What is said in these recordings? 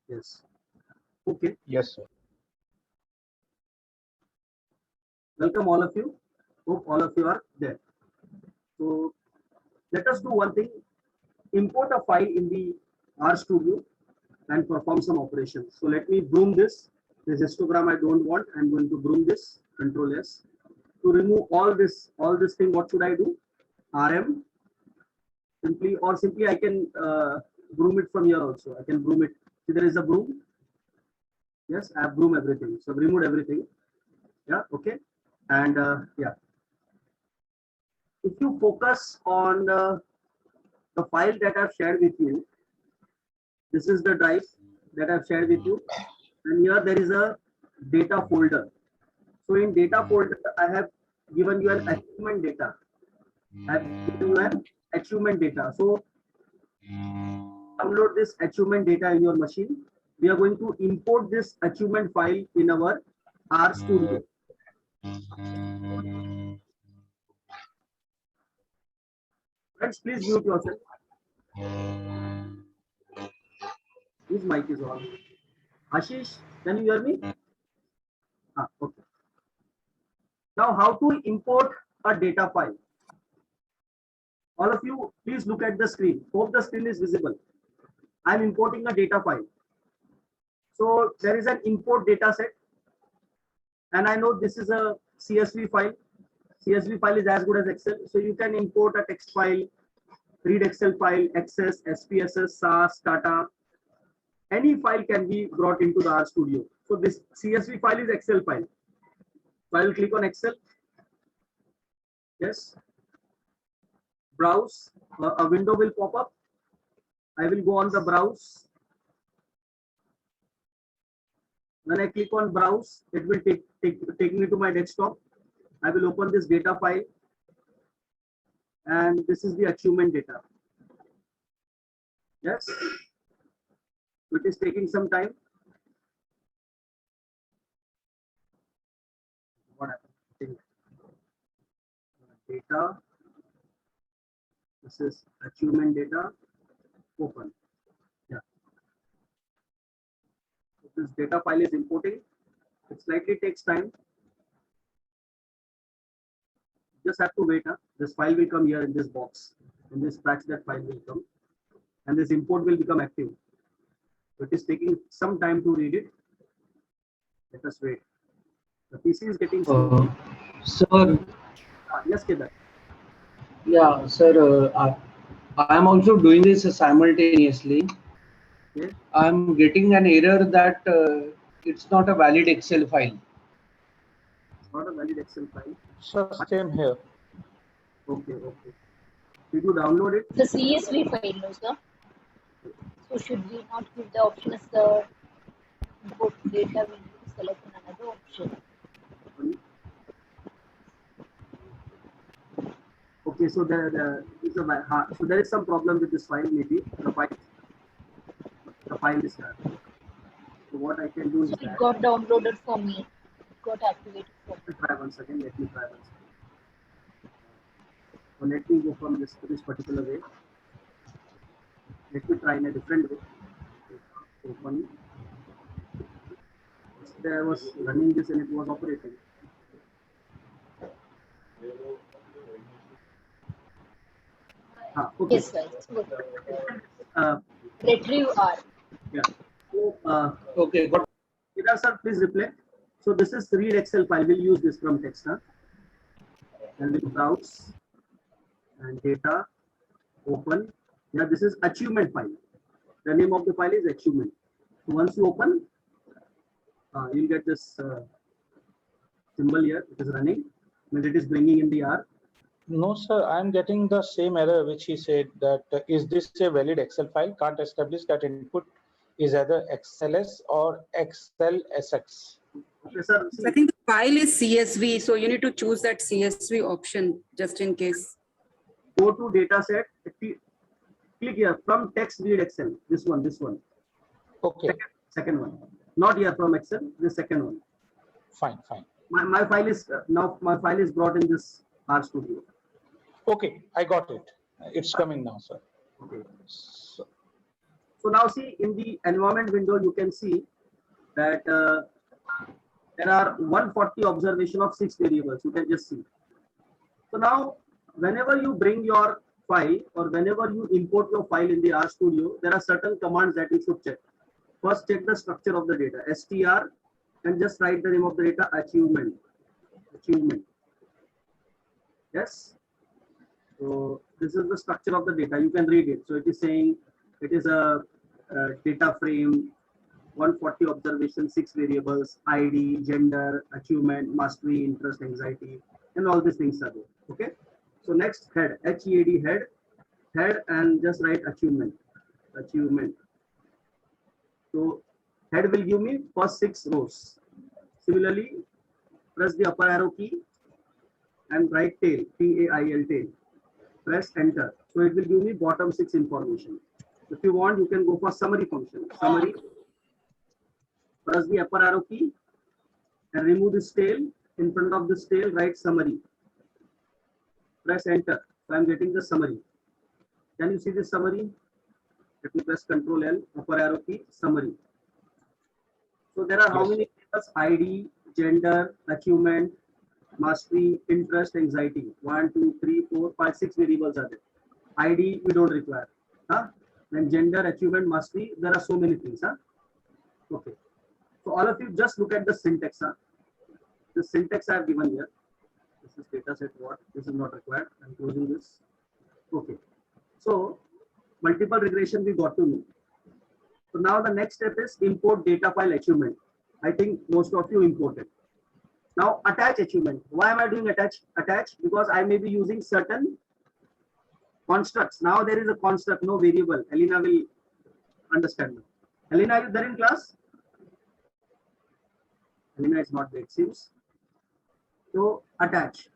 Yes. Okay. Yes, sir. Welcome all of you. Hope all of you are there. So let us do one thing. Import a file in the RStudio and perform some operations. So let me broom this. This histogram I don't want. I'm going to broom this. Control S. To remove all this thing, what should I do? RM simply I can broom it from here also. I can broom it. See, there is a broom. Yes, I have broom everything. So I've removed everything. Yeah, okay. And yeah, if you focus on the file that I've shared with you, this is the drive that I've shared with you. And here there is a data folder. So in data folder, I have given you an achievement data. I have given you an achievement data. So download this achievement data in your machine. We are going to import this achievement file in our RStudio. Friends, please mute yourself. His mic is on. Ashish, can you hear me? Okay. Now, how to import a data file? All of you, please look at the screen. Hope the screen is visible. I'm importing a data file. So there is an import data set. And I know this is a CSV file. CSV file is as good as Excel. So you can import a text file, read Excel file, Access, SPSS, SAS, Data. Any file can be brought into the RStudio. So this CSV file is Excel file. So I will click on Excel. Yes. Browse. A window will pop up. I will go on the browse. When I click on browse, it will take me to my desktop. I will open this data file. And this is the achievement data. Yes. It is taking some time. What happened? Data. This is achievement data. Open. Yeah. So this data file is importing. It slightly takes time. Just have to wait. This file will come here in this box. In this patch, that file will come. And this import will become active. So it is taking some time to read it. Let us wait. The PC is getting slow. Sir, Yes, Kedar. yeah, sir, I am also doing this simultaneously. Okay. I am getting an error that it's not a valid Excel file. It's not a valid Excel file. Sir, same here. Okay. Did you download it? The CSV file, no, sir. So should we not give the option as the import data? We need to select another option. Okay, so there is some problem with this file. Maybe the file is there. So what I can do is So that it got downloaded for me. It got activated for me. let me try one second. So let me go from this particular way. Let me try in a different way. Open. Yesterday I was running this and it was operating. Okay. Yes, sir. It's good. Uh, Retrieve R. yeah. So, Okay, got Kedar sir, please replay. So this is read Excel file. We'll use this from text. And we'll browse and data. Open. Yeah, this is achievement file. The name of the file is achievement. So once you open, you'll get this symbol here. It is running. When it is bringing in the R. No, sir, I'm getting the same error which he said that is this a valid Excel file? Can't establish that input is either XLS or XLSX. Okay, sir. I think the file is CSV, so you need to choose that CSV option just in case. Go to data set. Click here from text read Excel. This one. Okay. Second one. Not here from Excel. The second one. Fine. My file is now brought in this RStudio. Okay, I got it. It's coming now, sir. Okay. So now see in the environment window, you can see that there are 140 observation of 6 variables. You can just see. So now, whenever you bring your file or whenever you import your file in the RStudio, there are certain commands that you should check. First, check the structure of the data. str, and just write the name of the data, achievement. Achievement. Yes. So this is the structure of the data. You can read it. So it is saying it is a data frame, 140 observations, 6 variables, ID, gender, achievement, mastery, interest, anxiety, and all these things are there. Okay. So next, head, HEAD, head, and just write achievement. Achievement. So head will give me first 6 rows. Similarly, press the upper arrow key and write tail, TAIL, tail. Press enter. So it will give me bottom 6 information. If you want, you can go for summary function. Summary. Press the upper arrow key and remove this tail. In front of this tail, write summary. Press enter. So I am getting the summary. Can you see this summary? Let me press Ctrl L, upper arrow key, summary. So there are how many tables? ID, gender, achievement, mastery, interest, anxiety. 1, 2, 3, 4, 5, 6 variables are there. ID we don't require. Huh? Then gender, achievement, mastery. There are so many things. Huh? Okay. So all of you just look at the syntax. Huh? The syntax I have given here. This is data set what? This is not required. I'm closing this. Okay. So multiple regression we got to know. So now the next step is import data file achievement. I think most of you imported. Now attach achievement. Why am I doing attach? Attach because I may be using certain constructs. Now there is a construct, no variable. Elena will understand. Elena, are you there in class? Elena is not there, it seems. So attach.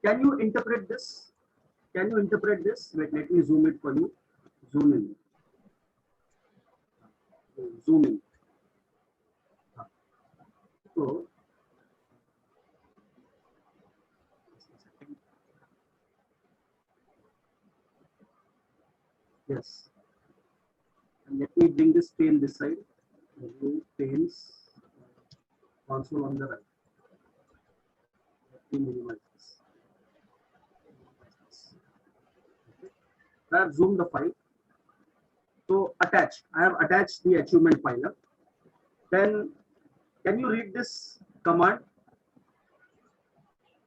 Can you interpret this? Can you interpret this? Wait, let me zoom it for you. Zoom in. Zoom in. So yes. And let me bring this pane this side. Remove panes. Console on the right. Let me minimize this. Okay. I have zoomed the file. So attach. I have attached the achievement file. Then can you read this command?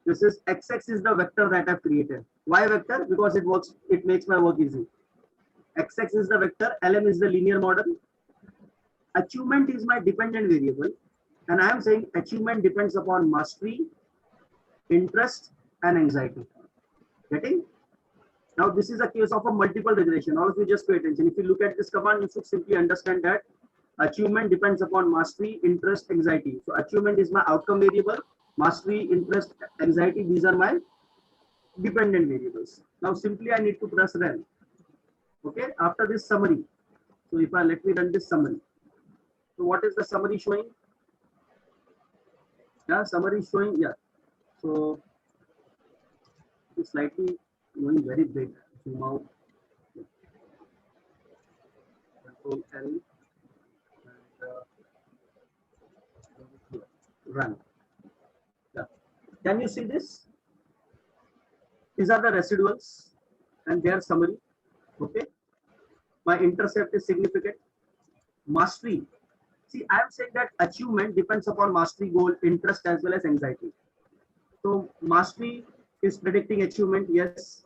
This is XX is the vector that I've created. Why vector? Because it works. It makes my work easy. XX is the vector. LM is the linear model. Achievement is my dependent variable, and I am saying achievement depends upon mastery, interest, and anxiety. Getting? Now this is a case of a multiple regression. All of you just pay attention. If you look at this command, you should simply understand that achievement depends upon mastery, interest, anxiety. So achievement is my outcome variable. Mastery, interest, anxiety, these are my dependent variables. Now simply I need to press run. Okay, after this summary. So if I let me run this summary. So what is the summary showing? Yeah, summary is showing, yeah. So it's slightly going very big. Zoom out. Control L and run. Yeah. Can you see this? These are the residuals and their summary. Okay. My intercept is significant. Mastery. See, I am saying that achievement depends upon mastery, goal, interest, as well as anxiety. So mastery is predicting achievement. Yes,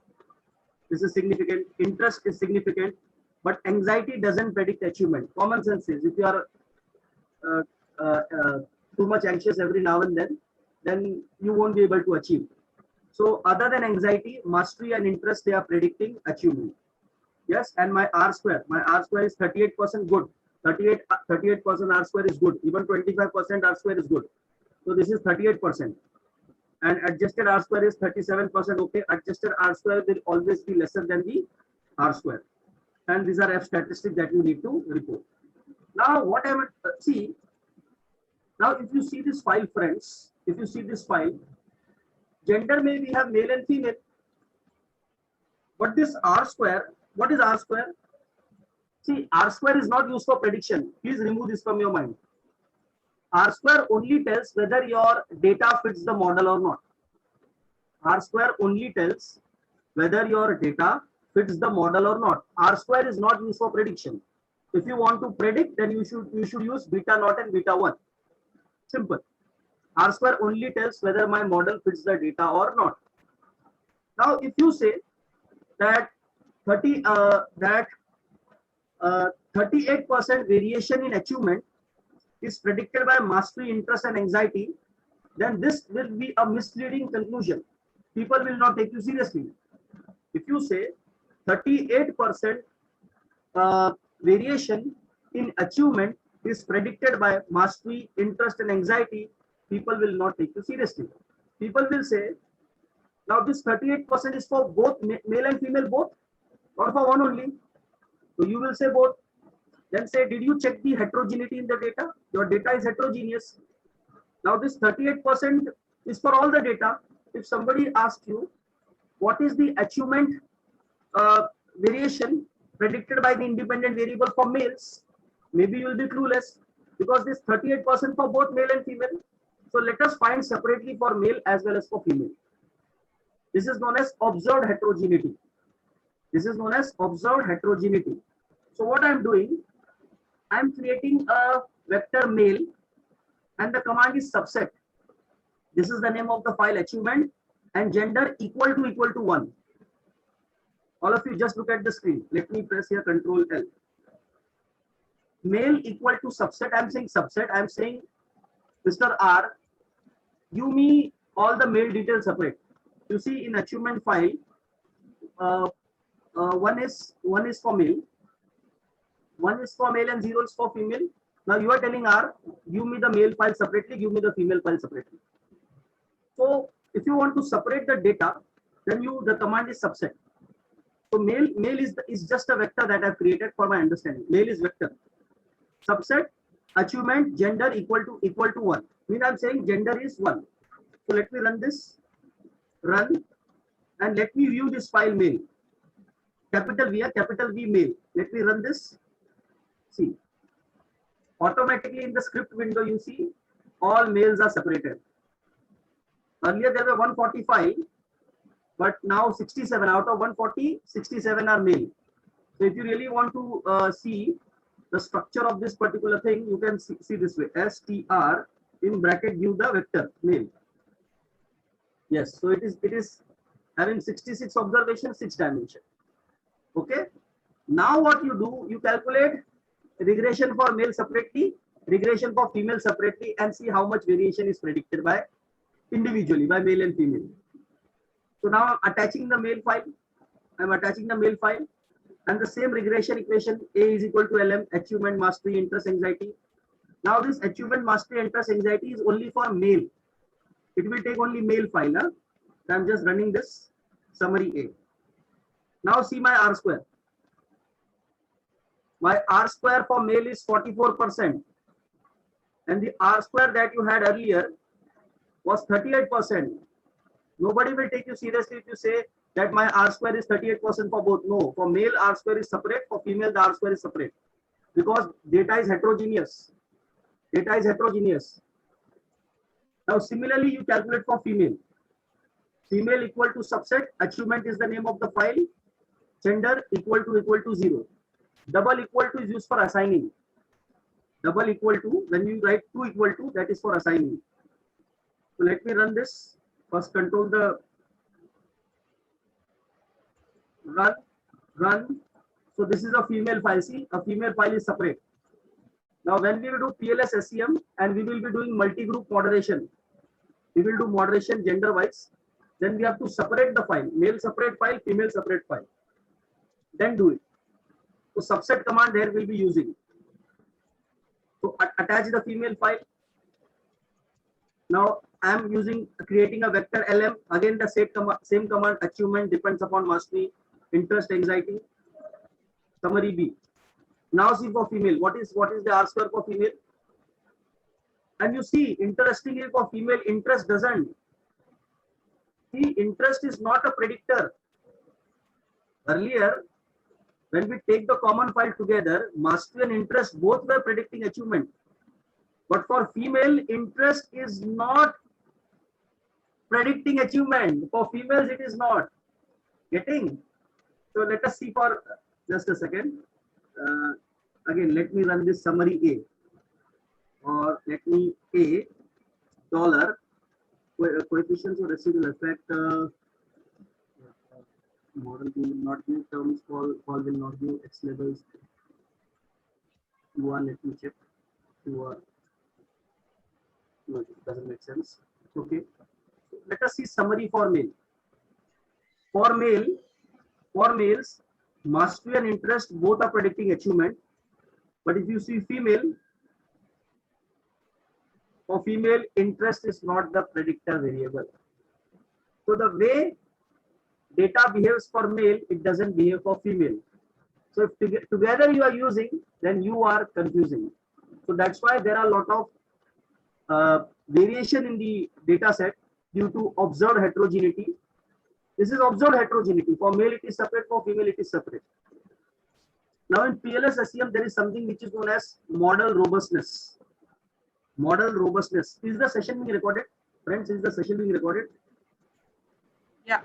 this is significant. Interest is significant, but anxiety doesn't predict achievement. Common sense is if you are too much anxious every now and then you won't be able to achieve. So other than anxiety, mastery and interest, they are predicting achievement. Yes, and my R square is 38% good. 38% R square is good. Even 25% R square is good. So this is 38%. And adjusted R square is 37%. Okay, adjusted R square will always be lesser than the R square. And these are F statistics that you need to report. Now, what I would see, now if you see this file, friends, if you see this file, gender may we have male and female. But this R square, what is R square? See, R square is not used for prediction. Please remove this from your mind. R square only tells whether your data fits the model or not. R square only tells whether your data fits the model or not. R square is not used for prediction. If you want to predict, then you should use beta naught and beta 1. Simple. R square only tells whether my model fits the data or not. Now, if you say that 38% variation in achievement is predicted by mastery, interest, and anxiety, then this will be a misleading conclusion. People will not take you seriously. If you say 38% variation in achievement is predicted by mastery, interest, and anxiety, people will not take you seriously. People will say, now this 38% is for both male and female both, or for one only. So you will say both. Then say, did you check the heterogeneity in the data? Your data is heterogeneous. Now this 38% is for all the data. If somebody asks you, what is the achievement variation predicted by the independent variable for males, maybe you will be clueless, because this 38% for both male and female. So let us find separately for male as well as for female. This is known as observed heterogeneity. This is known as observed heterogeneity. So what I am doing, I am creating a vector male, and the command is subset. This is the name of the file, achievement, and gender equal to 1. All of you just look at the screen. Let me press here Control L. Male equal to subset. I am saying subset. I am saying, Mr. R, give me all the male details separate. You see in achievement file, one is for male, 1 is for male, and 0 is for female. Now you are telling R, give me the male file separately, give me the female file separately. So if you want to separate the data, then the command is subset. So male is just a vector that I've created for my understanding. Male is vector. Subset, achievement, gender equal to 1. Means I'm saying gender is 1. So let me run this. Run, and let me view this file male. Capital V male. Let me run this. See, automatically in the script window, you see all males are separated. Earlier there were 145, but now 67 out of 140, 67 are male. So if you really want to see the structure of this particular thing, you can see this way: str in bracket give the vector male. Yes, so it is having 66 observations, 6 dimension. Okay. Now what you do, you calculate regression for male separately, regression for female separately, and see how much variation is predicted by individually by male and female. So now I'm attaching the male file. And the same regression equation, A is equal to LM, achievement, mastery, interest, anxiety. Now this achievement, mastery, interest, anxiety is only for male. It will take only male file. Huh? So I'm just running this summary A. Now see my R square. My R square for male is 44%. And the R square that you had earlier was 38%. Nobody will take you seriously if you say that my R square is 38% for both. No, for male R square is separate, for female the R square is separate. Because data is heterogeneous. Now similarly you calculate for female. Female equal to subset, achievement is the name of the file, gender equal to 0. Double equal to is used for assigning. Double equal to, when you write 2 equal to, that is for assigning. So let me run this. First control the run. So this is a female file. See, a female file is separate. Now when we will do PLS SEM and we will be doing multi-group moderation, we will do moderation gender wise. Then we have to separate the file, male separate file, female separate file. Then do it. So subset command there will be using. So attach the female file. Now I am creating a vector LM. Again the same command, achievement depends upon mastery, interest, anxiety. Summary B. Now see for female, what is the R square for female? And you see, interestingly for female, interest doesn't. See, interest is not a predictor. Earlier, when we take the common file together, mastery and interest both were predicting achievement. But for female, interest is not predicting achievement. For females, it is not. Getting? So let us see for just a second. Again, let me run this summary A. Or let me A dollar coefficients of residual effect. Model will not give terms, call will not give X levels. QR, let me check. QR. No, it doesn't make sense. Okay. Let us see summary for male. For males, mastery and interest both are predicting achievement. But if you see female, for female, interest is not the predictor variable. So the way data behaves for male, it doesn't behave for female. So if together you are using, then you are confusing. So that's why there are a lot of variation in the data set due to observed heterogeneity. This is observed heterogeneity. For male, it is separate. For female, it is separate. Now in PLS-SEM, there is something which is known as model robustness. Model robustness. Is the session being recorded? Friends, is the session being recorded? Yeah.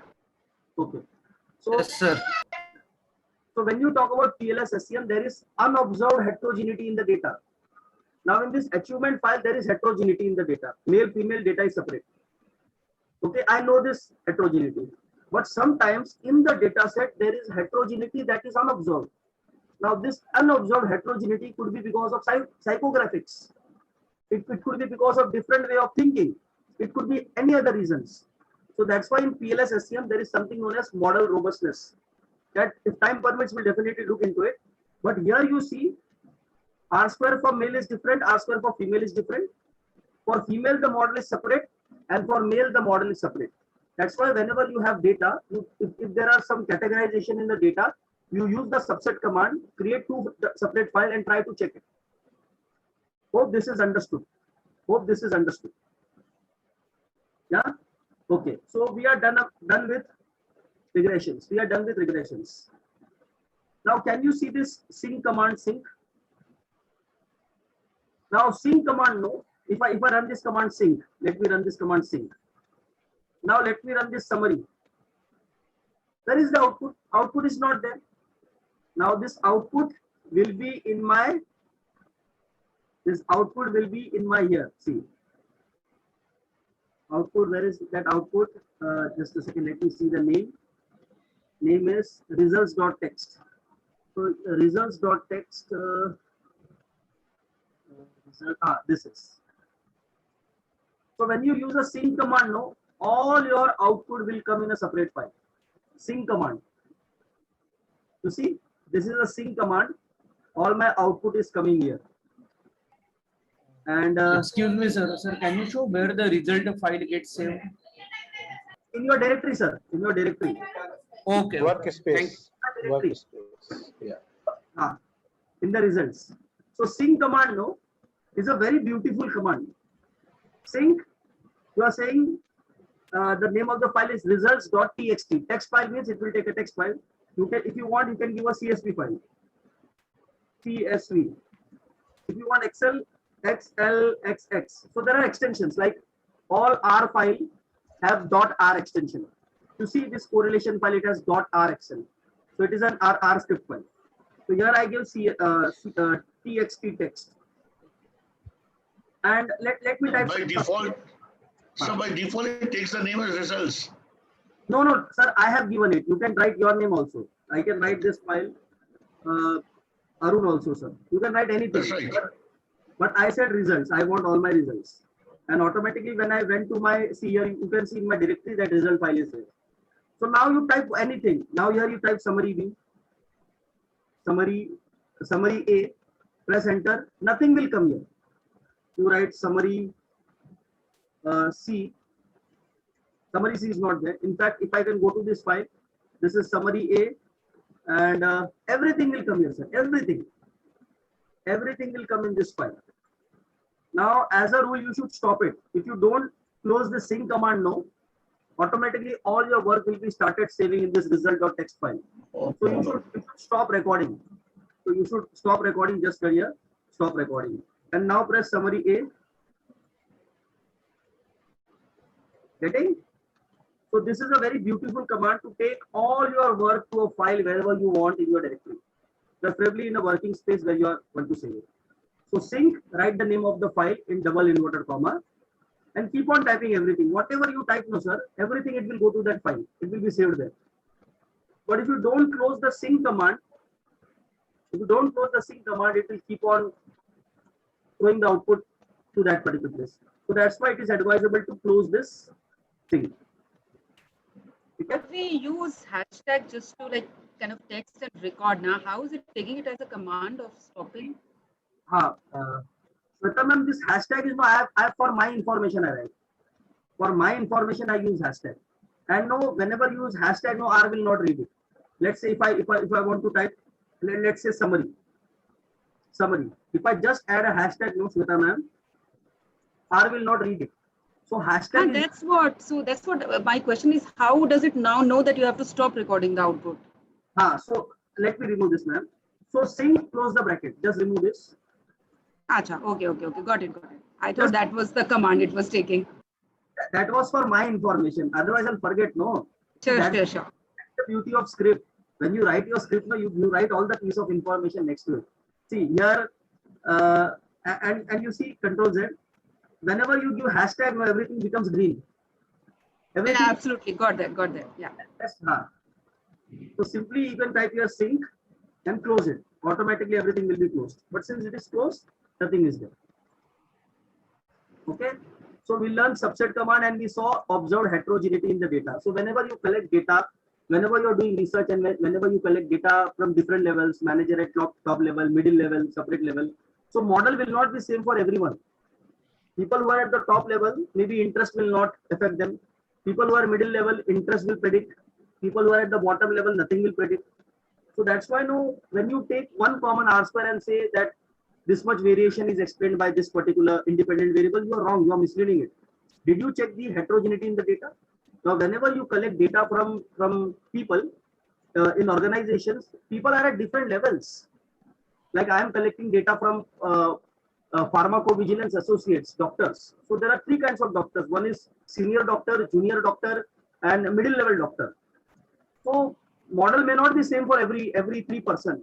Okay. So, Yes, sir. so when you talk about PLS-SEM, there is unobserved heterogeneity in the data. Now in this achievement file, there is heterogeneity in the data. Male, female data is separate. Okay, I know this heterogeneity. But sometimes in the data set, there is heterogeneity that is unobserved. Now this unobserved heterogeneity could be because of psychographics. It could be because of different way of thinking. It could be any other reasons. So that's why in PLS-SEM, there is something known as model robustness. That if time permits, we'll definitely look into it. But here you see R square for male is different, R square for female is different. For female, the model is separate, and for male, the model is separate. That's why whenever you have data, if there are some categorization in the data, you use the subset command, create two separate files and try to check it. Hope this is understood. Hope this is understood. Yeah. Okay. So we are done with regressions. We are done with regressions. Now, can you see this sync command sync? Now, sync command no. If I run this command sync, let me run this command sync. Now let me run this summary. Where is the output? Output is not there. Now this output will be in my. This output will be in my here. See. Output. Where is that output? Just a second. Let me see the name. Name is results.txt. So results.txt. This is. So when you use a sync command, no, all your output will come in a separate file. Sync command. You see, this is a sync command. All my output is coming here. And Excuse me, sir. Sir, can you show where the result file gets saved? in your directory, sir. In your directory. Okay. Workspace. Workspace. Yeah. In the results. So sync command, no, is a very beautiful command. Sync, you are saying the name of the file is results.txt. Text file means it will take a text file. You can, if you want, you can give a CSV file. CSV. If you want Excel, XLXX. So there are extensions like all R file have .r extension. You see this correlation file, it has .rxl. So it is an R script file. So here I give txt text. And let me type. By default, so by default, it takes the name as results. No, sir, I have given it. You can write your name also. I can write this file. Arun also, sir. You can write anything. That's right. But I said results. I want all my results. And automatically, when I went to my, see here, you can see in my directory that result file is there. So now you type anything. Now here you type summary B, summary A, press enter. Nothing will come here. You write summary C. Summary C is not there. In fact, if I can go to this file, this is summary A, and everything will come here, sir. Everything will come in this file. Now, as a rule, you should stop it. If you don't close the sync command, no, automatically all your work will be started saving in this result.txt file. So you should stop recording. So you should stop recording just here, stop recording. And now press summary A. Getting? So this is a very beautiful command to take all your work to a file wherever you want in your directory, preferably in a working space where you are going to save it. So sync, write the name of the file in double inverted comma and keep on typing everything. Whatever you type, no sir, everything it will go to that file. It will be saved there. But if you don't close the sync command, it will keep on throwing the output to that particular place. So that's why it is advisable to close this sync. Okay? We use hashtag just to like kind of text and record. Now, how is it taking it as a command of stopping? Sweta ma'am, this hashtag is no, I have for my information I write. For my information I use hashtag. And no, whenever you use hashtag, no, R will not read it. Let's say if I want to type, let's say summary. If I just add a hashtag, no, Sweta ma'am, R will not read it. So hashtag. And that's what my question is. How does it now know that you have to stop recording the output? So let me remove this, ma'am. So sync, close the bracket. Just remove this. Acha, okay. Got it. I thought that was the command it was taking. That was for my information. Otherwise, I'll forget. No. Sure. That's the beauty of script. When you write your script, you write all the piece of information next to it. See here, and you see Control Z. Whenever you give hashtag, no, everything becomes green. Everything. Yeah, absolutely. Got that. Yeah. That's hard. So simply you can type your sync and close it. Automatically everything will be closed. But since it is closed, nothing is there. Okay. So we learned subset command and we saw observed heterogeneity in the data. So whenever you collect data, whenever you are doing research and whenever you collect data from different levels, manager at top level, middle level, separate level. So model will not be same for everyone. People who are at the top level, maybe interest will not affect them. People who are middle level, interest will predict. People who are at the bottom level, nothing will predict. So that's why when you take one common R square and say that this much variation is explained by this particular independent variable, you are wrong, you are misleading it. Did you check the heterogeneity in the data? Now, whenever you collect data from people in organizations, people are at different levels. Like I am collecting data from pharmacovigilance associates, doctors. So there are three kinds of doctors. One is senior doctor, junior doctor, and middle level doctor. So model may not be same for every 3%.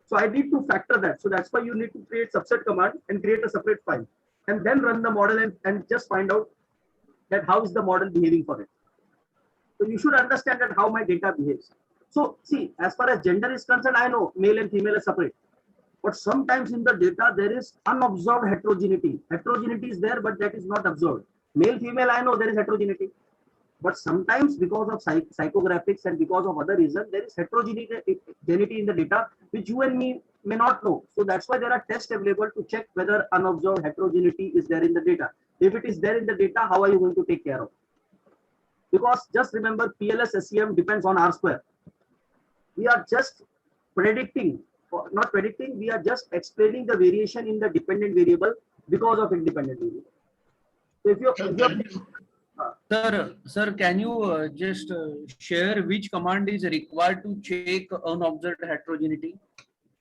So I need to factor that. So that's why you need to create subset command and create a separate file and then run the model and just find out that how is the model behaving for it. So you should understand that how my data behaves. So see, as far as gender is concerned, I know male and female are separate. But sometimes in the data, there is unobserved heterogeneity. Heterogeneity is there, but that is not observed. Male, female, I know there is heterogeneity. But sometimes because of psychographics and because of other reasons, there is heterogeneity in the data, which you and me may not know. So that's why there are tests available to check whether unobserved heterogeneity is there in the data. If it is there in the data, how are you going to take care of? Because just remember, PLS SEM depends on R square. We are just predicting. Not predicting, we are just explaining the variation in the dependent variable because of independent variable. So if you Sir, can you just share which command is required to check unobserved heterogeneity?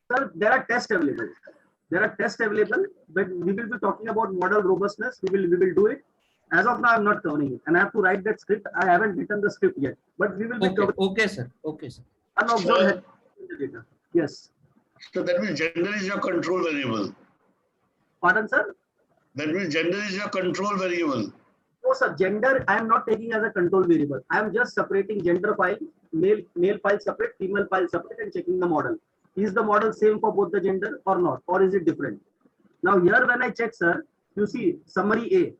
Sir, there are tests available. But we will be talking about model robustness. We will do it. As of now, I'm not covering it, and I have to write that script. I haven't written the script yet, but we will be covering. Okay, sir. Unobserved data. Yes. So that means gender is your control variable. Pardon, sir? That means gender is your control variable. No, sir. Gender, I am not taking as a control variable. I am just separating gender file, male file separate, female file separate, and checking the model. Is the model same for both the gender or not, or is it different? Now here, when I check, sir, you see summary A.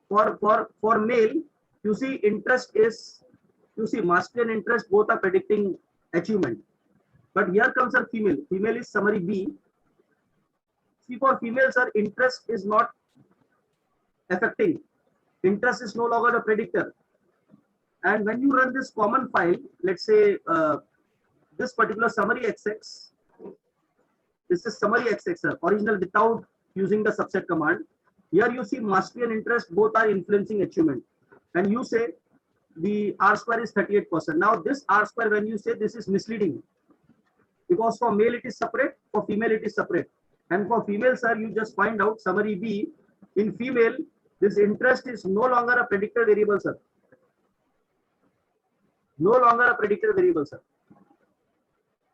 For male, you see interest is, you see mastery and interest both are predicting achievement. But here comes a female. Female is summary B. See, for females, sir, interest is not affecting. Interest is no longer a predictor. And when you run this common file, let's say this particular summary XX, this is summary XX, sir, original without using the subset command. Here you see mastery and interest both are influencing achievement. And you say the R square is 38%. Now this R square, when you say, this is misleading, because for male it is separate, for female it is separate. And for female, sir, you just find out summary B, in female, this interest is no longer a predictor variable, sir. No longer a predictor variable, sir.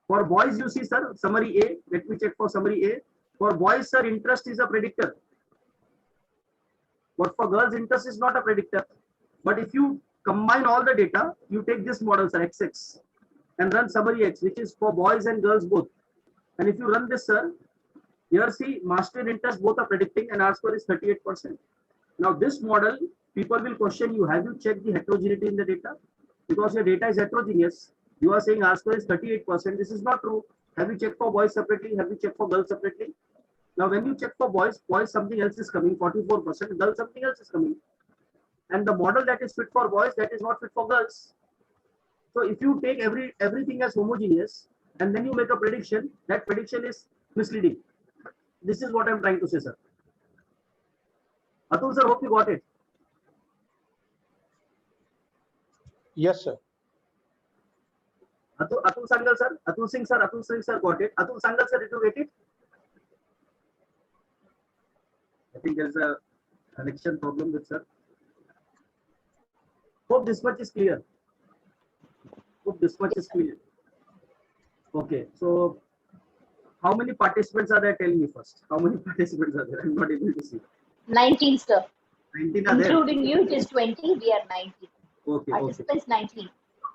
For boys, you see, sir, summary A, let me check for summary A. For boys, sir, interest is a predictor. But for girls, interest is not a predictor. But if you combine all the data, you take this model, sir, XX, and run summary X, which is for boys and girls both. And if you run this, sir, here see, master and interest both are predicting, and R square is 38%. Now this model, people will question you, have you checked the heterogeneity in the data? Because your data is heterogeneous. You are saying R square is 38%. This is not true. Have you checked for boys separately? Have you checked for girls separately? Now, when you check for boys, something else is coming, 44%, girls something else is coming. And the model that is fit for boys, that is not fit for girls. So if you take everything as homogeneous and then you make a prediction, that prediction is misleading. This is what I'm trying to say, sir. Atul sir, hope you got it. Yes, sir. Atul Sangal sir, Atul Singh sir got it. Atul Sangal sir, did you get it? I think there's a connection problem with sir. Hope this much is clear. Okay, so how many participants are there? Tell me first. How many participants are there? I'm not able to see. 19, sir. 19 are there. Including you, it is 20. We are 19. Okay. Participants 19.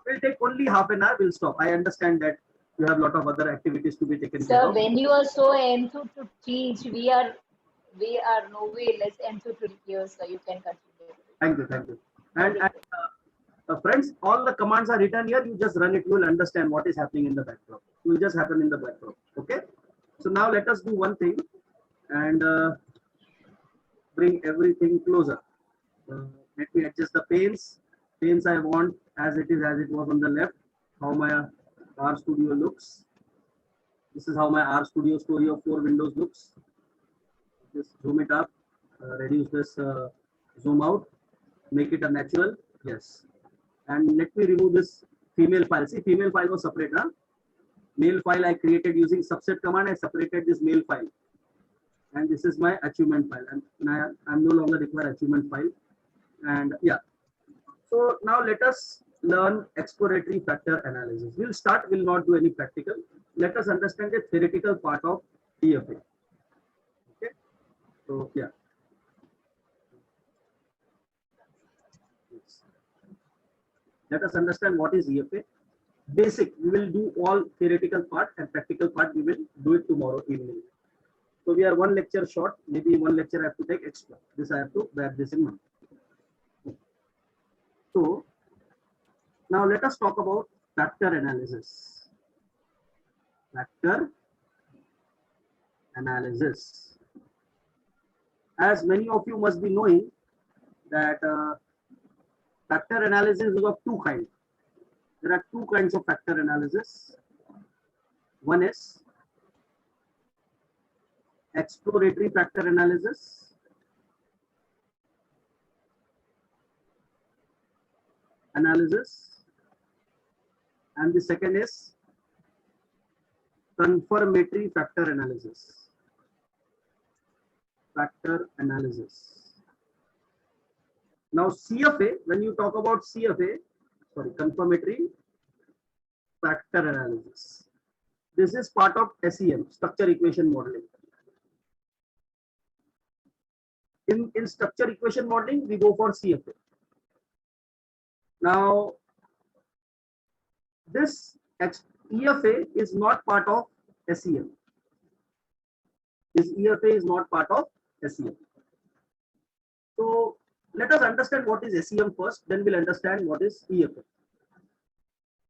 We'll take only half an hour. We'll stop. I understand that you have a lot of other activities to be taken care Sir, of. when you are so enthused to teach, we are no way less enthused to hear, sir. You can continue. Thank you. And friends, all the commands are written here. You just run it. You will understand what is happening in the background. It will just happen in the background. Okay. So now let us do one thing and bring everything closer. Let me adjust the panes. Panes I want as it was on the left. How my R Studio looks. This is how my R Studio story of 4 windows looks. Just zoom it up, reduce this zoom out, make it a natural. Yes. And let me remove this female file. See, female file was separate. Huh? Male file I created using subset command. I separated this male file. And this is my achievement file. And I'm no longer require achievement file. And yeah. So now let us learn exploratory factor analysis. We'll not do any practical. Let us understand the theoretical part of EFA. Okay. So yeah. Let us understand what is EFA. Basic, we will do all theoretical part, and practical part we will do it tomorrow evening. So we are one lecture short. Maybe one lecture I have to take extra. This I have to bear this in mind. So now let us talk about factor analysis. Factor analysis. As many of you must be knowing that factor analysis is of two kinds. There are two kinds of factor analysis. One is exploratory factor analysis. And the second is confirmatory factor analysis. Now CFA, when you talk about CFA, confirmatory factor analysis, this is part of SEM, structure equation modeling. In structure equation modeling, we go for CFA. Now, this EFA is not part of SEM. This EFA is not part of SEM. So let us understand what is SEM first, then we'll understand what is EFA.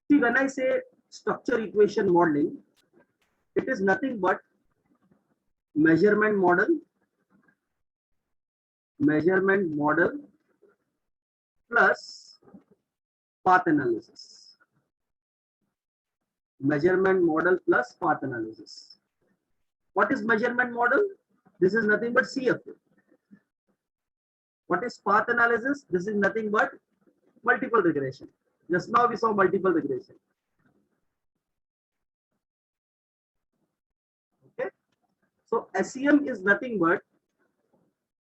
See, when I say structure equation modeling, it is nothing but measurement model plus path analysis. Measurement model plus path analysis. What is measurement model? This is nothing but CFA. What is path analysis? This is nothing but multiple regression. Just now we saw multiple regression. Okay. So SEM is nothing but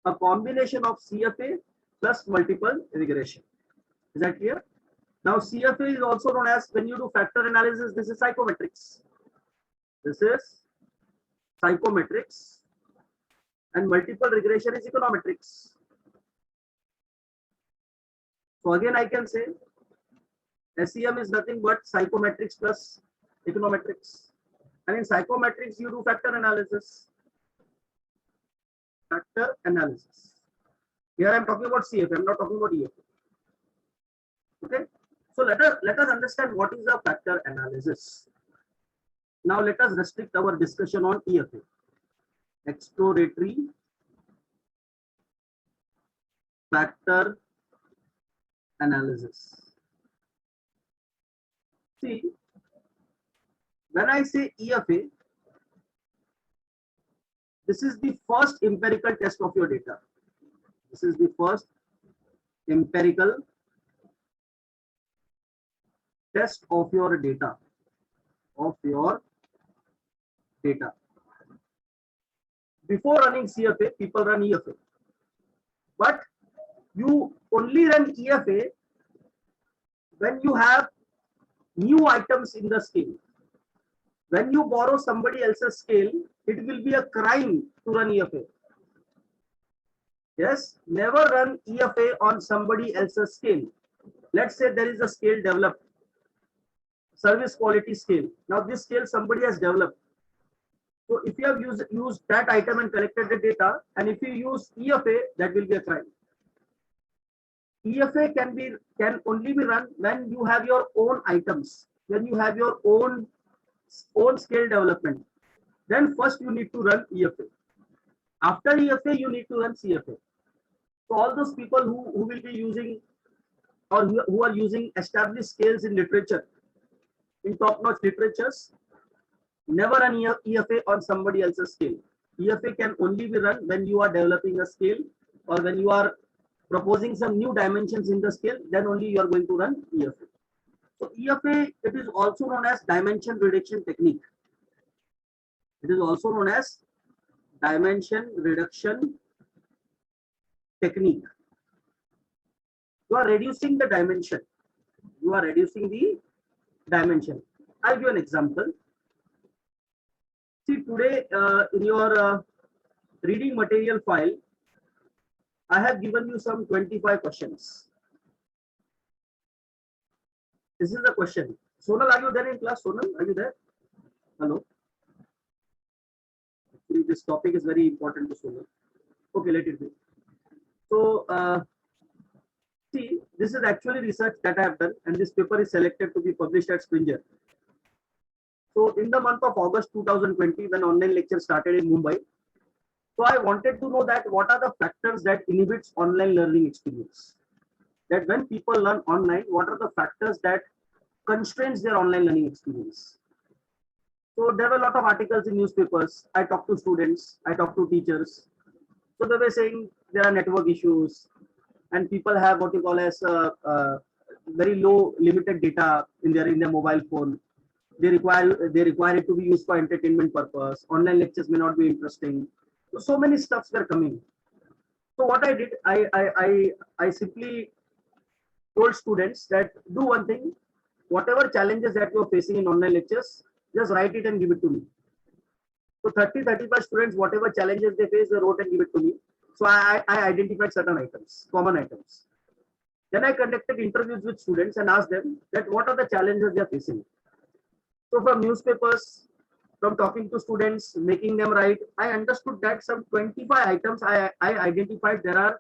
a combination of CFA plus multiple regression. Is that clear? Now CFA is also known as, when you do factor analysis, this is psychometrics. This is psychometrics, and multiple regression is econometrics. So again I can say SEM is nothing but psychometrics plus econometrics. And in psychometrics you do factor analysis. Factor analysis. Here I am talking about CFA, I am not talking about EFA. Okay. So let us understand what is a factor analysis. Now let us restrict our discussion on EFA. Exploratory factor analysis. See, when I say EFA, this is the first empirical test of your data. This is the first empirical test of your data. Before running CFA, people run EFA. But you only run EFA when you have new items in the scale. When you borrow somebody else's scale, it will be a crime to run EFA. Yes, never run EFA on somebody else's scale. Let's say there is a scale developed, service quality scale. Now this scale somebody has developed. So if you have used that item and collected the data, and if you use EFA, that will be a crime. EFA can only be run when you have your own items, when you have your own scale development. Then first you need to run EFA. After EFA, you need to run CFA. So all those people who will be using, or who are using established scales in literature, in top-notch literatures, never run EFA on somebody else's scale. EFA can only be run when you are developing a scale, or when you are proposing some new dimensions in the scale, then only you are going to run EFA. So EFA, it is also known as dimension reduction technique. It is also known as dimension reduction technique. You are reducing the dimension. You are reducing the dimension. I'll give an example. See, today in your reading material file, I have given you some 25 questions. This is the question. Sonal, are you there in class? Sonal, are you there? Hello. Actually, this topic is very important to Sonal. Okay, let it be. So, see, this is actually research that I have done, and this paper is selected to be published at Springer. So, in the month of August 2020, when online lecture started in Mumbai, so I wanted to know that what are the factors that inhibits online learning experience. That when people learn online, what are the factors that constrains their online learning experience. So there were a lot of articles in newspapers. I talked to students, I talked to teachers. So they were saying there are network issues, and people have what you call as very low limited data in their mobile phone. They require it to be used for entertainment purpose. Online lectures may not be interesting. So many stuffs were coming. So what I did, I simply told students that do one thing, whatever challenges that you're facing in online lectures, just write it and give it to me. So 30-35 students, whatever challenges they face, they wrote and give it to me. So I identified certain items, common items. Then I conducted interviews with students and asked them that what are the challenges they are facing. So from newspapers, from talking to students, making them write, I understood that some 25 items I identified. There are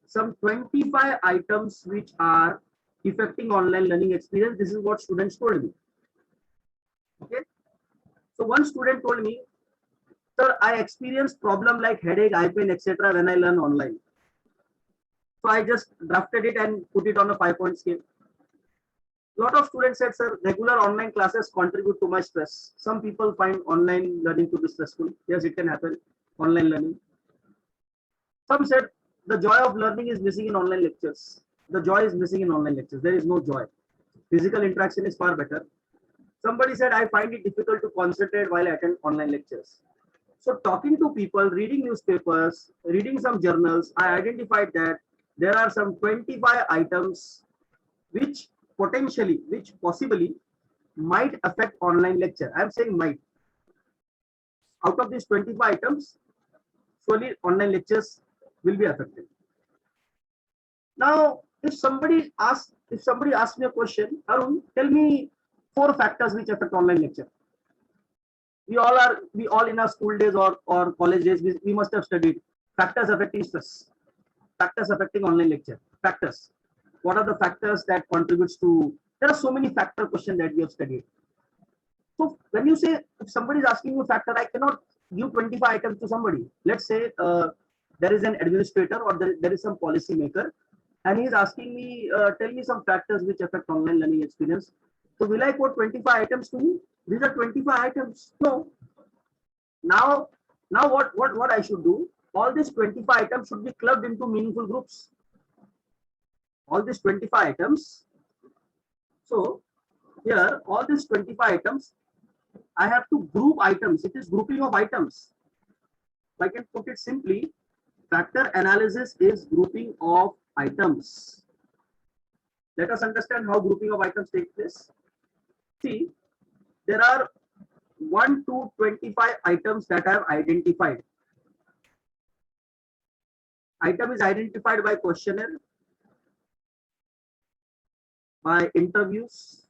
some 25 items which are affecting online learning experience. This is what students told me. Okay. So one student told me, sir, I experience problem like headache, eye pain, etc. when I learn online. So I just drafted it and put it on a 5-point scale. A lot of students said, sir, regular online classes contribute to my stress. Some people find online learning to be stressful. Yes, it can happen, online learning. Some said the joy of learning is missing in online lectures. The joy is missing in online lectures. There is no joy. Physical interaction is far better. Somebody said, I find it difficult to concentrate while I attend online lectures. So talking to people, reading newspapers, reading some journals, I identified that there are some 25 items which possibly might affect online lecture. I'm saying might. Out of these 25 items, surely online lectures will be affected. Now, if somebody asks me a question, Arun, tell me 4 factors which affect online lecture. We all in our school days or college days, we must have studied factors affecting stress, factors affecting online lecture, factors. What are the factors that contributes to, there are so many factor questions that we have studied. So when you say, if somebody is asking you a factor, I cannot give 25 items to somebody. Let's say there is an administrator or there is some policy maker and he is asking me, tell me some factors which affect online learning experience. So will I quote 25 items to him? These are 25 items. No. Now what I should do? All these 25 items should be clubbed into meaningful groups. All these 25 items. So here, all these 25 items, I have to group items. It is grouping of items. I can put it simply, factor analysis is grouping of items. Let us understand how grouping of items takes place. See, there are 1 to 25 items that I have identified. Item is identified by questionnaire, by interviews,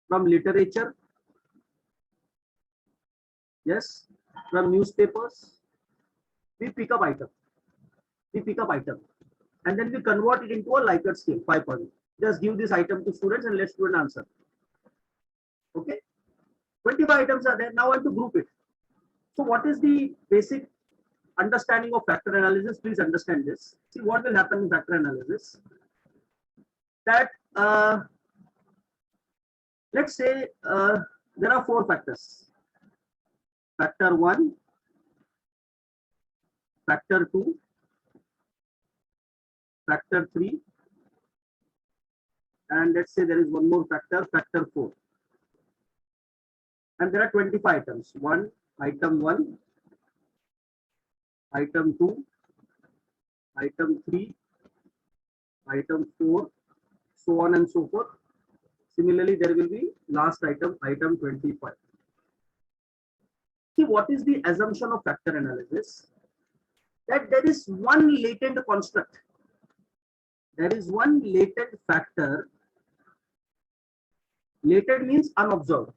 from literature, yes, from newspapers. We pick up item, and then we convert it into a Likert scale, 5 point. Just give this item to students and let student answer. Okay, 25 items are there. Now I want to group it. So what is the basic understanding of factor analysis? Please understand this. See what will happen in factor analysis. That let's say there are 4 factors. Factor 1, factor 2, factor 3, and let's say there is one more factor, factor 4. And there are 25 items. Item 1, item 2, item 3, item 4, so on and so forth. Similarly, there will be last item, item 25. See, what is the assumption of factor analysis? That there is one latent construct. There is one latent factor. Latent means unobserved.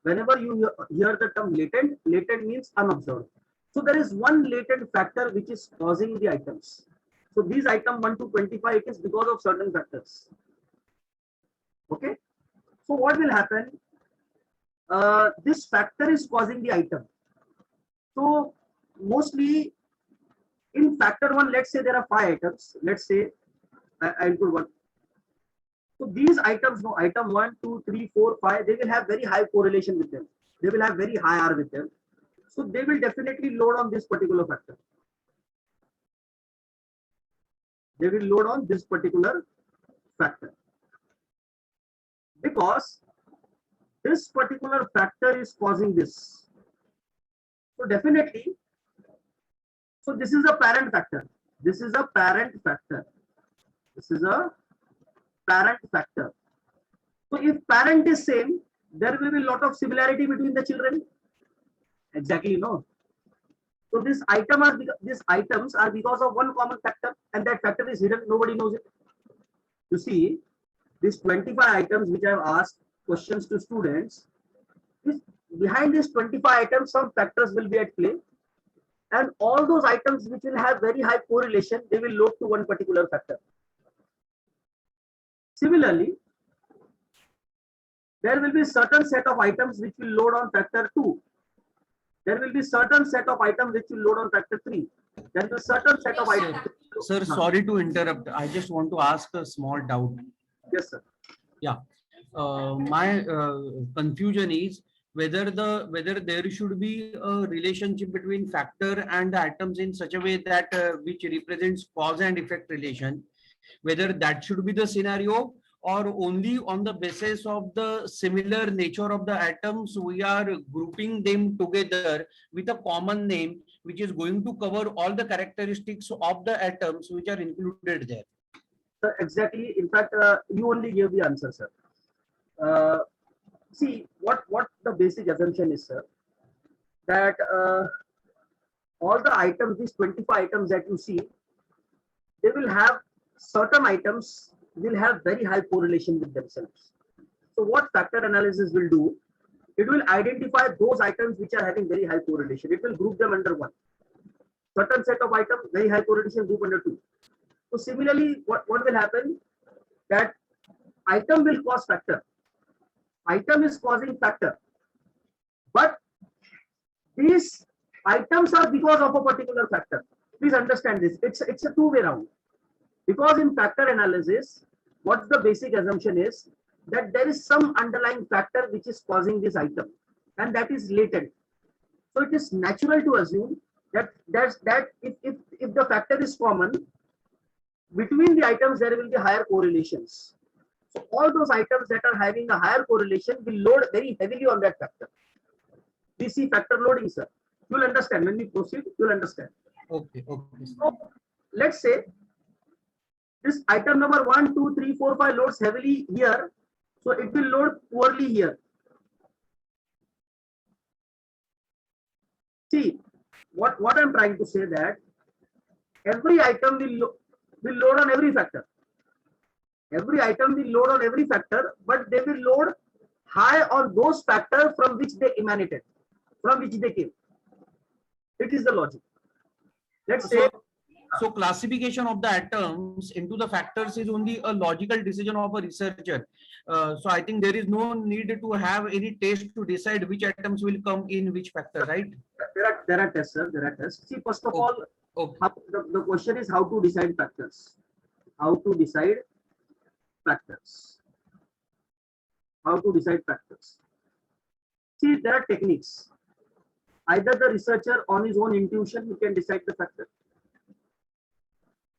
Whenever you hear the term latent, latent means unobserved. So there is one latent factor which is causing the items. So these item 1 to 25, it is because of certain factors. Okay. So what will happen? This factor is causing the item. So mostly in factor 1, let's say there are 5 items. Let's say I'll put 1. So these items, no, item 1, 2, 3, 4, 5, they will have very high correlation with them. They will have very high R with them. So they will definitely load on this particular factor. They will load on this particular factor. Because this particular factor is causing this. So definitely, so this is a parent factor. This is a parent factor. This is a parent factor. So if parent is same, there will be a lot of similarity between the children. Exactly, no. So these items are because of one common factor, and that factor is hidden. Nobody knows it. You see, these 25 items which I have asked questions to students, behind these 25 items, some factors will be at play, and all those items which will have very high correlation, they will load to one particular factor. Similarly, there will be certain set of items which will load on factor 2. There will be certain set of items which will load on factor 3. There will be certain set of items. Sir, sorry to interrupt. I just want to ask a small doubt. Yes, sir. Yeah. My confusion is whether there should be a relationship between factor and the atoms in such a way that which represents cause and effect relation, whether that should be the scenario, or only on the basis of the similar nature of the atoms we are grouping them together with a common name which is going to cover all the characteristics of the atoms which are included there. Sir, exactly. In fact, you only gave the answer, sir. See, what the basic assumption is, sir, that all the items, these 25 items that you see, they will have certain items will have very high correlation with themselves. So what factor analysis will do, it will identify those items which are having very high correlation. It will group them under one. Certain set of items, very high correlation, group under two. So similarly, what will happen, that item will cause factor. Item is causing factor. But these items are because of a particular factor. Please understand this. It's a two-way round. Because in factor analysis, what the basic assumption is that there is some underlying factor which is causing this item, and that is latent. So it is natural to assume that if the factor is common, between the items there will be higher correlations. So all those items that are having a higher correlation will load very heavily on that factor. We see factor loading, sir. You'll understand when we proceed. You'll understand. Okay. So let's say this item number 1, 2, 3, 4, 5 loads heavily here, so it will load poorly here. See, what I'm trying to say, that every item will load on every factor. Every item will load on every factor, but they will load high on those factors from which they emanated, from which they came. It is the logic. Let's say. So classification of the atoms into the factors is only a logical decision of a researcher. So I think there is no need to have any test to decide which atoms will come in which factor, right? There are tests, sir. There are tests. See, first of all, the question is how to decide factors. How to decide factors. How to decide factors. See, there are techniques. Either the researcher on his own intuition, he can decide the factor,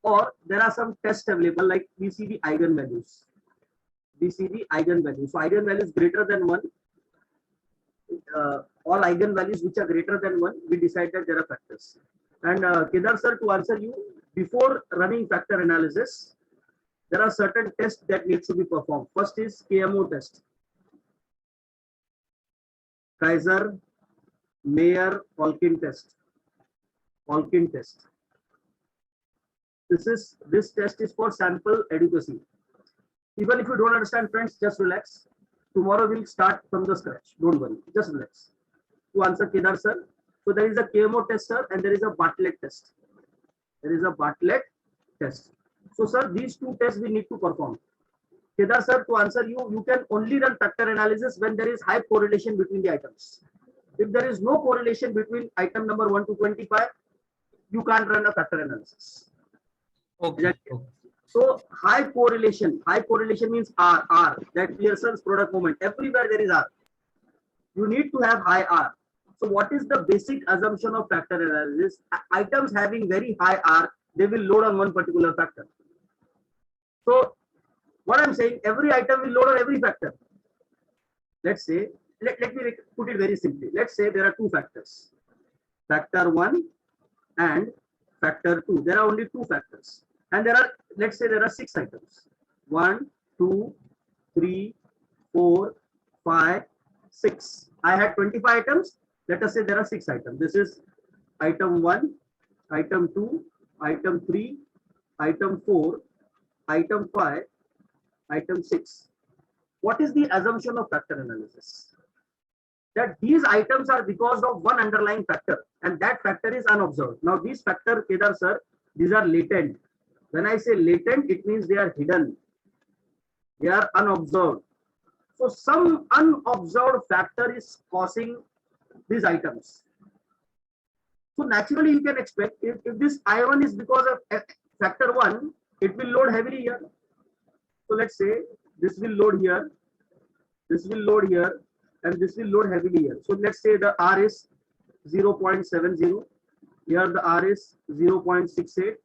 or there are some tests available, like we see the eigenvalues. We see the eigenvalues. So eigenvalues greater than 1. All eigenvalues which are greater than 1, we decide that there are factors. And Kedar sir, to answer you, before running factor analysis, there are certain tests that need to be performed. First is KMO test. Kaiser, Mayer, Olkin test. Olkin test. This test is for sample adequacy. Even if you don't understand, friends, just relax. Tomorrow we'll start from the scratch. Don't worry, just relax. To answer Kedar sir, so there is a KMO test, sir, and there is a Bartlett test. There is a Bartlett test. So sir, these two tests we need to perform. Kedar sir, to answer you, you can only run factor analysis when there is high correlation between the items. If there is no correlation between item number 1 to 25, you can't run a factor analysis. Okay. So high correlation means R, that Pearson's product moment. Everywhere there is R. You need to have high R. So what is the basic assumption of factor analysis? Items having very high R, they will load on one particular factor. So what I'm saying, every item will load on every factor. Let's say, let me put it very simply. Let's say there are two factors, factor 1 and factor 2. There are only two factors. And there are, let's say there are 6 items. 1, 2, 3, 4, 5, 6. I had 25 items. Let us say there are 6 items. This is item 1, item 2, item 3, item 4, item 5, item 6. What is the assumption of factor analysis? That these items are because of one underlying factor, and that factor is unobserved. Now these factors, Kedar sir, these are latent. When I say latent, it means they are hidden. They are unobserved. So some unobserved factor is causing these items. So naturally you can expect, if this I1 is because of factor 1, it will load heavily here. So let's say this will load here, this will load here, and this will load heavily here. So let's say the R is 0.70. Here the R is 0.68,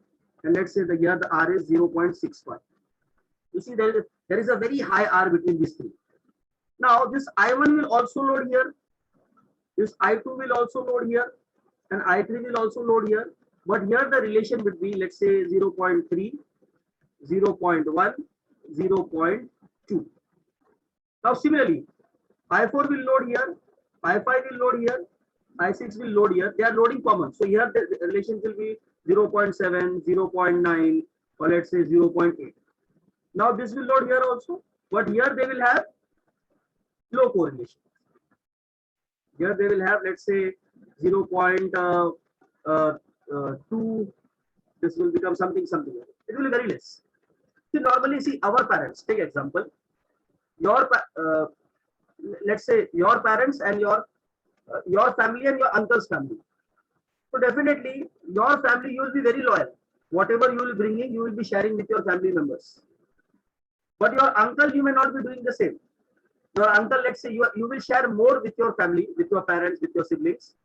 and let's say here the R is 0.65. You see there is a very high R between these three. Now this I1 will also load here, this I2 will also load here, and I3 will also load here. But here the relation would be, let's say 0.3, 0.1, 0.2. Now similarly, I4 will load here, I5 will load here, I6 will load here. They are loading common. So here the relation will be 0.7, 0.9, or let's say 0.8. Now this will load here also, but here they will have low correlation. Here they will have, let's say 0.2. This will become something. It will be very less. So normally, see our parents. Take example. Let's say your parents and your family and your uncle's family. So definitely your family, you will be very loyal. Whatever you will bring in, you will be sharing with your family members. But your uncle, you may not be doing the same. Your uncle, let's say you will share more with your family, with your parents, with your siblings.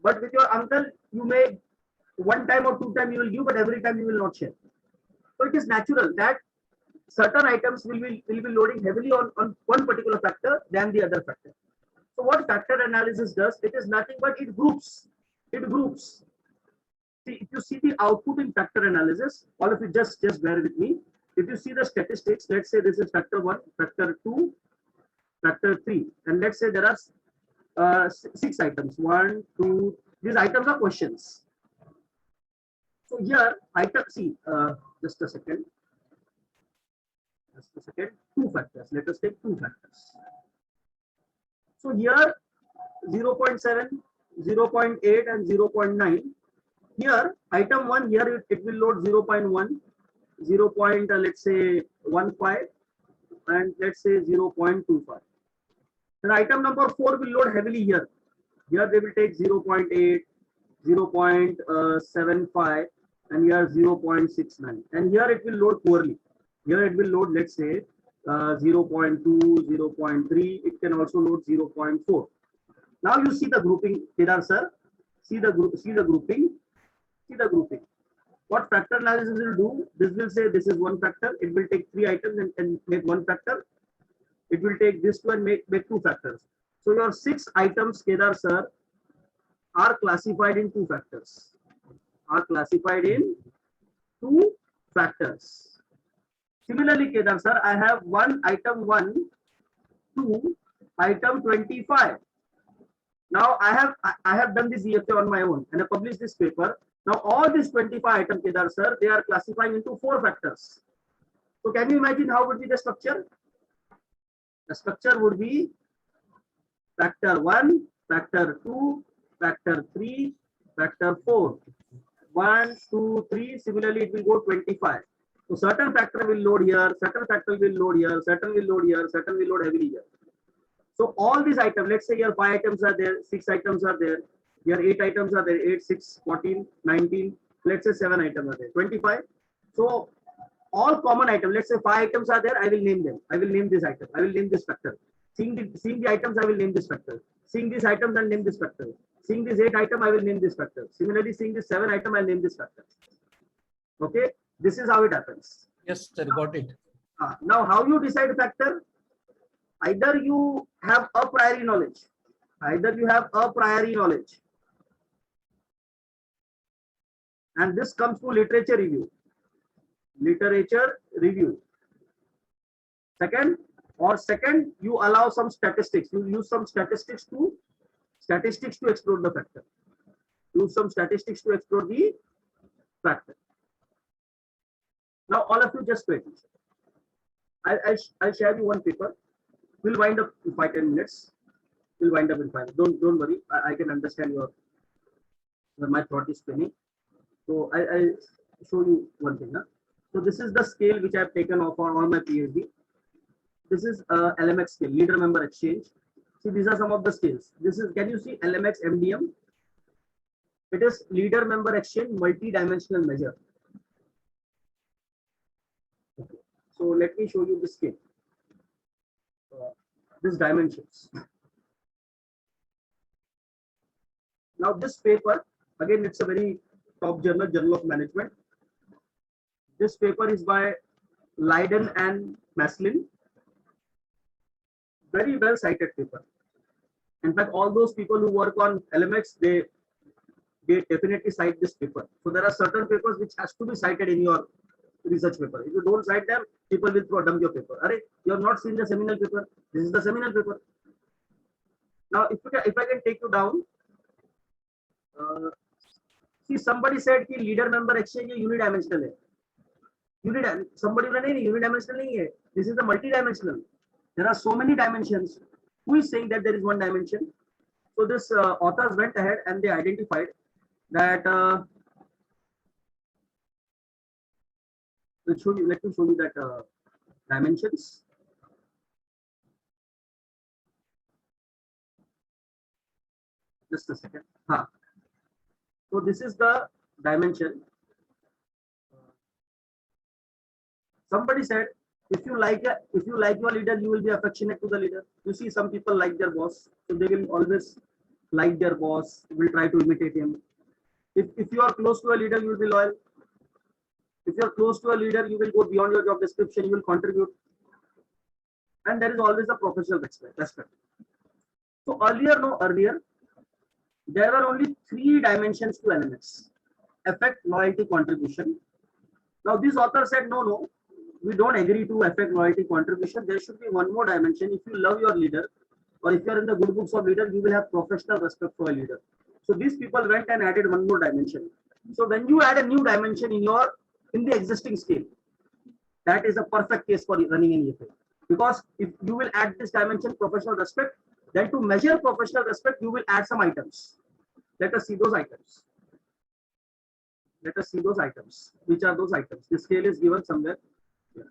But with your uncle, you may one time or two times you will give, but every time you will not share. So it is natural that certain items will be loading heavily on one particular factor than the other factor. So what factor analysis does, it is nothing but it groups. It groups. See, if you see the output in factor analysis, all of you just bear with me. If you see the statistics, let's say this is factor 1, factor 2, factor 3, and let's say there are 6 items. 1, 2, these items are questions. So here, item, see, just a second. 2 factors. Let us take 2 factors. So here 0.7, 0.8 and 0.9. Here item 1, here it will load 0.1, 0. Let's say 15, and let's say 0.25. Then item number 4 will load heavily here. Here they will take 0.8, 0.75, and here 0.69. And here it will load poorly. Here it will load, let's say 0.2, 0.3. It can also load 0.4. Now you see the grouping, Kedar sir. See the grouping. What factor analysis will do? This will say this is one factor. It will take 3 items and make one factor. It will take this one and make 2 factors. So your 6 items, Kedar sir, are classified in 2 factors. Similarly, Kedar sir, I have item 1, 2, item 25. Now I have done this EFA on my own and I published this paper. Now all these 25 items, Kedar sir, they are classifying into 4 factors. So can you imagine how would be the structure? The structure would be factor 1, factor 2, factor 3, factor 4. 1, 2, 3. Similarly, it will go 25. So certain factor will load here, certain factor will load here, certain will load here, certain will load heavily here. So all these items, let's say here 5 items are there, 6 items are there, here 8 items are there, 8, 6, 14, 19, let's say 7 items are there, 25. So all common items, let's say 5 items are there, I will name them. I will name this item, I will name this factor. Seeing the items, I will name this factor. Seeing these items, I'll name this factor. Seeing this 8 item, I will name this factor. Similarly, seeing this 7 item, I'll name this factor. Okay, this is how it happens. Yes, sir, got it. Now, how you decide a factor? Either you have a priori knowledge. And this comes to literature review. Second, you allow some statistics. You use some statistics to explore the factor. Now, all of you just pay attention. I'll share you one paper. We'll wind up in 5-10 minutes. We'll wind up in 5. Don't worry. I can understand my thought is spinning. So I'll show you one thing. So this is the scale which I've taken off on all my PhD. This is LMX scale, leader member exchange. See, these are some of the scales. This is, can you see LMX MDM? It is leader member exchange multi-dimensional measure. Okay. So let me show you the scale. These dimensions. Now this paper, again, it's a very top journal, Journal of Management. This paper is by Leiden and Maslin. Very well cited paper. In fact, all those people who work on LMX, they definitely cite this paper. So there are certain papers which has to be cited in your research paper. If you don't cite them, people will throw dump your paper. Arey, you have not seen the seminal paper. This is the seminal paper. Now, if I can take you down, see, somebody said कि leader member exchange unidimensional है. Somebody बोला नहीं unidimensional नहीं है. This is the multidimensional. There are so many dimensions. Who is saying that there is one dimension? So this authors went ahead and they identified that. Let me show you that dimensions. Just a second. So this is the dimension. Somebody said, if you like your leader, you will be affectionate to the leader. You see, some people like their boss, so they will always like their boss, will try to imitate him. If you are close to a leader, you will be loyal. If you are close to a leader, you will go beyond your job description, you will contribute. And there is always a professional respect. So earlier, there were only 3 dimensions to LMS: affect, loyalty, contribution. Now this author said, no, we don't agree to affect, loyalty, contribution. There should be one more dimension. If you love your leader, or if you are in the good books of leader, you will have professional respect for a leader. So these people went and added one more dimension. So when you add a new dimension in the existing scale, that is a perfect case for running an EFA. Because if you will add this dimension, professional respect, then to measure professional respect, you will add some items. Let us see those items. Which are those items? The scale is given somewhere. Yeah.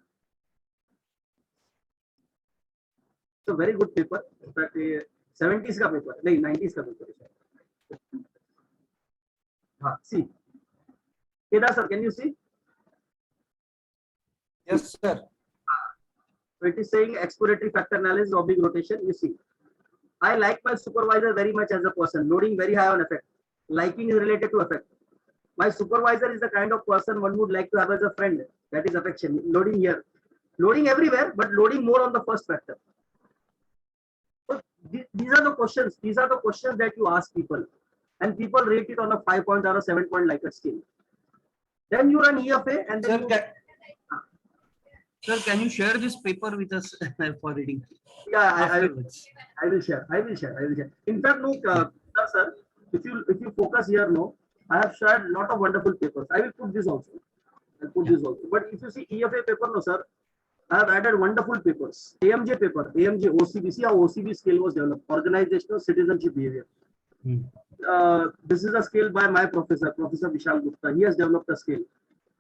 It's a very good paper. In fact, 70s ka paper, no, 90s ka paper. See. Kedar sir, can you see? Yes, sir. So it is saying exploratory factor analysis, oblique rotation. You see, I like my supervisor very much as a person. Loading very high on effect. Liking is related to effect. My supervisor is the kind of person one would like to have as a friend. That is affection. Loading here, loading everywhere, but loading more on the first factor. So these are the questions. These are the questions that you ask people, and people rate it on a 5-point or a 7-point Likert scale. Then you run EFA, and then Sir, can you share this paper with us for reading? Yeah, I will share. In fact, no, sir, if you focus here, no, I have shared a lot of wonderful papers. I will put this also. But if you see EFA paper, no, sir, I have added wonderful papers. AMJ paper, AMJ, OCB. See how OCB scale was developed. Organizational citizenship behavior. This is a scale by my professor, Professor Vishal Gupta. He has developed a scale.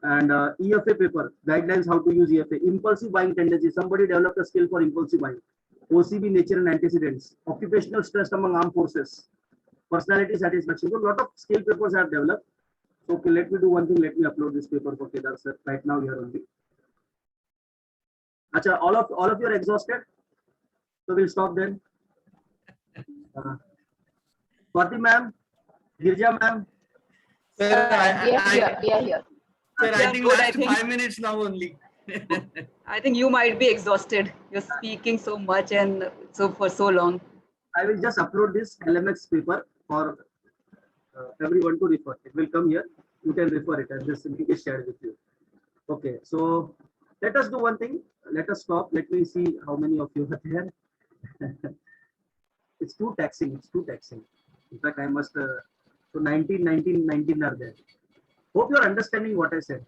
And EFA paper, guidelines how to use EFA. Impulsive buying tendency. Somebody developed a skill for impulsive buying. OCB, nature and antecedents. Occupational stress among armed forces. Personality satisfaction. So a lot of skill papers have developed. So, okay, let me do one thing. Let me upload this paper for Kedar sir right now here only. Acha, all of you are exhausted. So we'll stop then. Swati ma'am, Girja ma'am. Sir, Yeah. Sir, I think last 5 minutes now only. I think you might be exhausted. You're speaking so much and for so long. I will just upload this LMX paper for everyone to refer. It will come here. You can refer it, and this link is shared with you. Okay, so let us do one thing. Let us stop. Let me see how many of you are there. It's too taxing. In fact, I must. So 19 are there. Hope you are understanding what I said.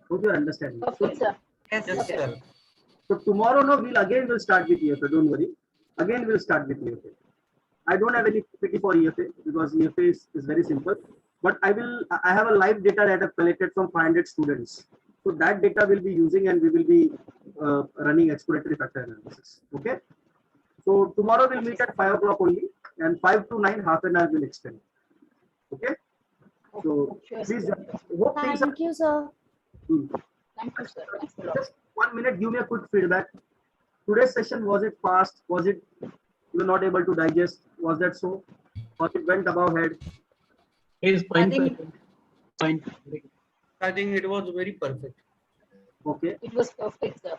Okay, sir. Yes, sir. So tomorrow, no, we'll start with EFA. Don't worry. Again, we'll start with EFA. I don't have any pity for EFA because EFA is very simple. But I have a live data that I've collected from 500 students. So that data we'll be using, and we will be running exploratory factor analysis. Okay. So tomorrow we'll meet at 5 o'clock only, and 5 to 9, half an hour will extend. Okay. So please, hope things are. Thank you, sir. Thank you, sir. Thanks a lot. Just 1 minute, give me a quick feedback. Today's session, was it fast? Was it you were not able to digest? Was that so? Or it went above head? His I point. think Point. I think it was very perfect. Okay, It was perfect, sir.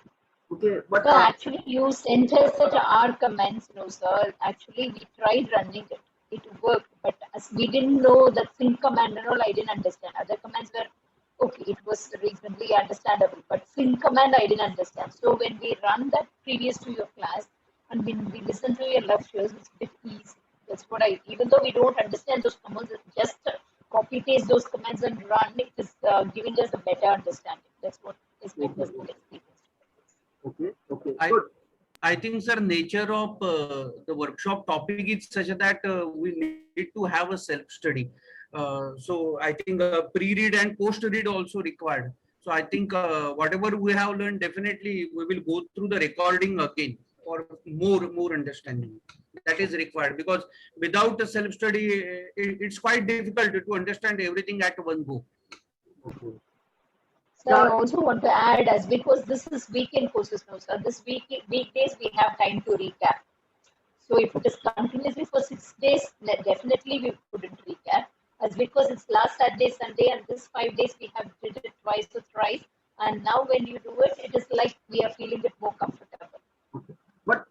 okay, but So actually, you sent us such our comments, no, sir. Actually, we tried running it. It worked, but as we didn't know that sync command and all, I didn't understand. Other commands were okay. It was reasonably understandable, but sync command I didn't understand. So when we run that previous to your class and when we listen to your lectures, it's a bit easy. That's what I. Even though we don't understand those commands, just copy paste those commands and run. It is giving us a better understanding. That's what is making us good experience. okay, okay, I- good. I think, sir, nature of the workshop topic is such that we need to have a self-study. So I think pre-read and post-read also required. So I think whatever we have learned, definitely we will go through the recording again for more understanding. That is required because without a self-study, it's quite difficult to understand everything at one go. Okay. Sir, I also want to add as because this is weekend courses now, sir. This weekdays we have time to recap. So if it is continuously for 6 days, then definitely we couldn't recap. As because it's last Saturday, Sunday, and this 5 days we have did it twice or thrice. And now when you do it, it is like we are feeling it more comfortable. But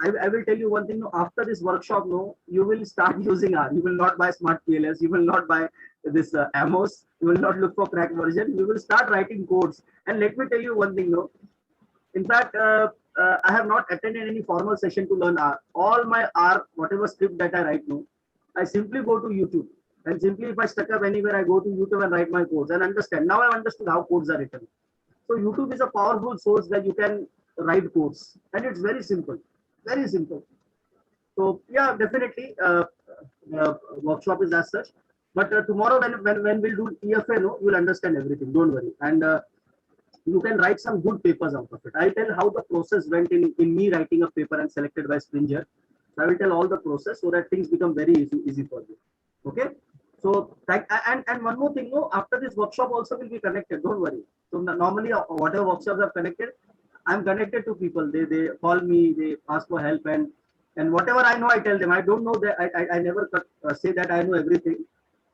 I will tell you one thing. No, after this workshop, no, you will start using R. You will not buy Smart PLS. You will not buy this Amos. You will not look for crack version. You will start writing codes. And let me tell you one thing, no. In fact, I have not attended any formal session to learn R. All my R, whatever script that I write, no, I simply go to YouTube. And simply, if I stuck up anywhere, I go to YouTube and write my codes and understand. Now I understood how codes are written. So YouTube is a powerful source where you can write codes, and it's very simple, very simple. So yeah, definitely, workshop is as such. But tomorrow when we'll do EFA, no, you'll understand everything. Don't worry, and you can write some good papers out of it. I'll tell how the process went in me writing a paper and selected by Springer. So I will tell all the process so that things become very easy for you. Okay. So and one more thing, no, after this workshop also will be connected. Don't worry. So normally whatever workshops are connected, I'm connected to people. They call me, they ask for help, and whatever I know, I tell them. I don't know that I never say that I know everything,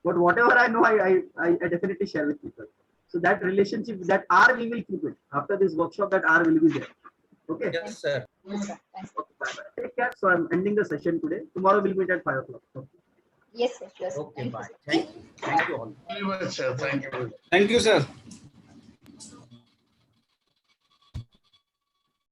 but whatever I know, I definitely share with people. So that relationship, that R we will keep it after this workshop. That R will be there. Okay. Yes, sir. Yes, sir. Thanks. Bye-bye. Take care. So I'm ending the session today. Tomorrow we'll meet at 5 o'clock. Okay. Yes, sir. Sure, sir. Okay, Thank you, bye. sir. Thank you, all. Very much, sir. Thank you. Thank you, sir.